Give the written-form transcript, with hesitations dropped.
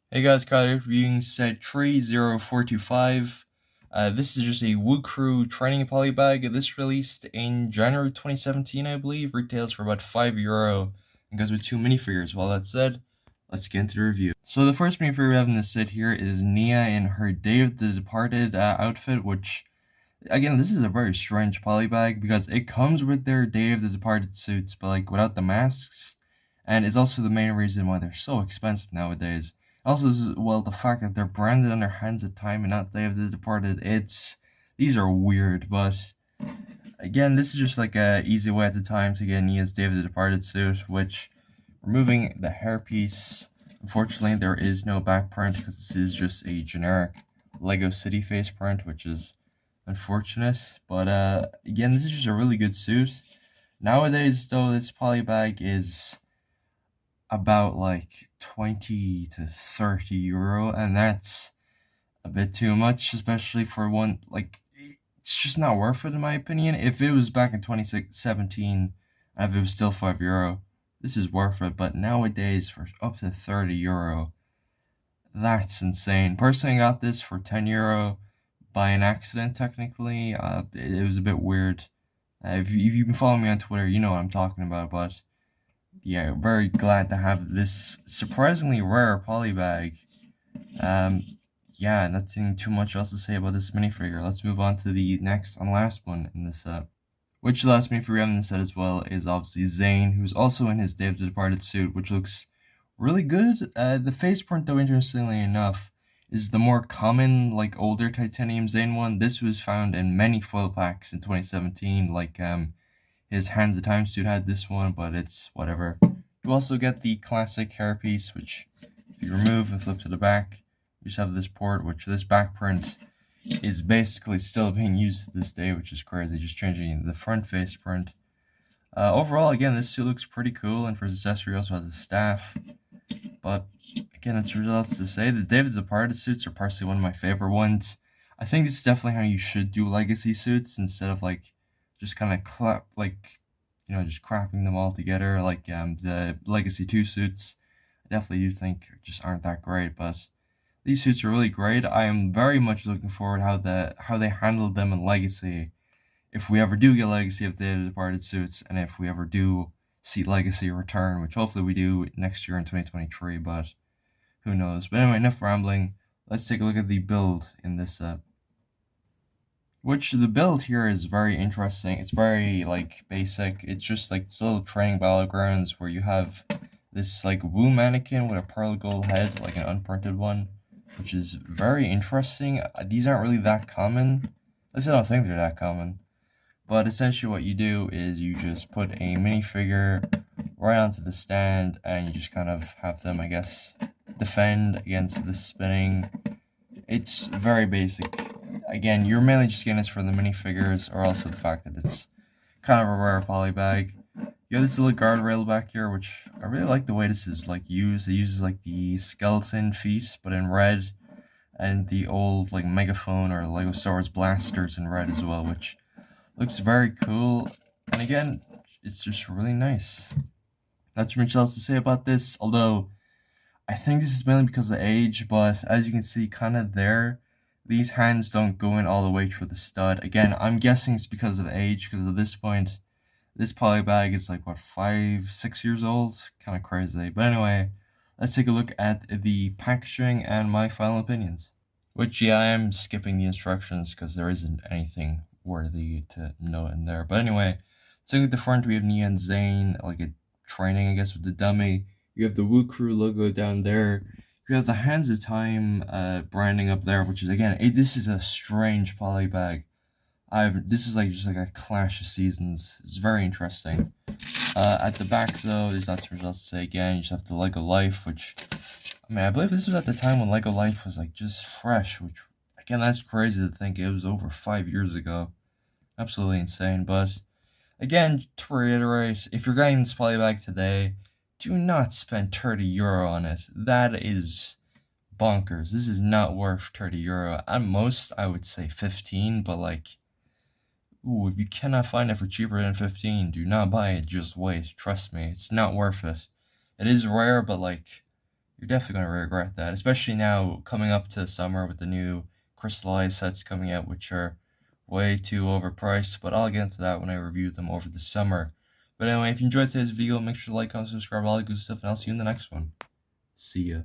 Hey guys, Kyle reviewing set 30425. This is just a CRU training polybag. This released in January 2017, I believe. Retails for about €5 and goes with 2 minifigures. Well, that said, let's get into the review. So the first minifigure we have in this set here is Nia in her Day of the Departed outfit, which, again, this is a very strange polybag because it comes with their Day of the Departed suits, but like without the masks. And it's also the main reason why they're so expensive nowadays. Also, well, the fact that they're branded under Hands of Time and not Day of the Departed, these are weird, but again, this is just like a easy way at the time to get Nia's Day of the Departed suit, which, removing the hairpiece, unfortunately there is no back print because this is just a generic Lego City face print, which is unfortunate, but again, this is just a really good suit. Nowadays, though, this polybag is about like 20 to 30 euro, and that's a bit too much, especially for one. Like, it's just not worth it in my opinion. If it was back in 2017 and if it was still €5, this is worth it, but nowadays for up to 30 euro, that's insane. Personally, I got this for 10 euro by an accident. Technically, it was a bit weird. If you've been following me on Twitter, you know what I'm talking about, but yeah, very glad to have this surprisingly rare polybag. Yeah, nothing too much else to say about this minifigure. Let's move on to the next and last one in this set. Which the last minifigure we have in this set as well is obviously Zane, who's also in his Day of the Departed suit, which looks really good. The face print, though, interestingly enough, is the more common, like, older titanium Zane one. This was found in many foil packs in 2017, like, his Hands of Time suit had this one, but it's whatever. You also get the classic hairpiece, which if you remove and flip to the back, you just have this port, which this back print is basically still being used to this day, which is crazy, just changing the front face print. Overall, again, this suit looks pretty cool, and for his accessory, also has a staff. But again, it's results to say the Day of the Departed suits are personally one of my favorite ones. I think this is definitely how you should do legacy suits instead of like just kind of just crapping them all together. Like the Legacy 2 suits, I definitely do think just aren't that great, but these suits are really great. I am very much looking forward how they handled them in Legacy. If we ever do get Legacy of the Departed suits, and if we ever do see Legacy return, which hopefully we do next year in 2023, but who knows. But anyway, enough rambling. Let's take a look at the build in this set. Which the build here is very interesting. It's very like basic. It's just like this little training battlegrounds where you have this like Woo mannequin with a pearl gold head, like an unprinted one, which is very interesting. These aren't really that common. At least I don't think they're that common. But essentially what you do is you just put a minifigure right onto the stand and you just kind of have them, I guess, defend against the spinning. It's very basic. Again, you're mainly just getting this for the minifigures, or also the fact that it's kind of a rare polybag. You have this little guardrail back here, which I really like the way this is like used. It uses like the skeleton feet, but in red, and the old like megaphone or Lego Star Wars blasters in red as well, which looks very cool. And again, it's just really nice. Not too much else to say about this, although I think this is mainly because of age, but as you can see kind of there, these hands don't go in all the way through the stud. Again, I'm guessing it's because of age, because at this point, this polybag is like, what, 5, 6 years old? Kind of crazy. But anyway, let's take a look at the packaging and my final opinions. Which, yeah, I am skipping the instructions because there isn't anything worthy to know in there. But anyway, looking at the front, we have Nia and Zane, like a training, I guess, with the dummy. You have the CRU logo down there. You have the Hands of Time branding up there, which is, again, this is a strange polybag. This is like just like a clash of seasons. It's very interesting. At the back, though, there's not too much else to say. Again, you just have the Lego Life, which, I mean, I believe this was at the time when Lego Life was like just fresh, which, again, that's crazy to think it was over 5 years ago. Absolutely insane. But again, to reiterate, if you're getting this polybag today, do not spend 30 euro on it. That is bonkers. This is not worth 30 euro. At most, I would say 15, but like, ooh, if you cannot find it for cheaper than 15, do not buy it. Just wait. Trust me, it's not worth it. It is rare, but like, you're definitely going to regret that, especially now coming up to summer with the new crystallized sets coming out, which are way too overpriced, but I'll get into that when I review them over the summer. But anyway, if you enjoyed today's video, make sure to like, comment, subscribe, all that good stuff, and I'll see you in the next one. See ya.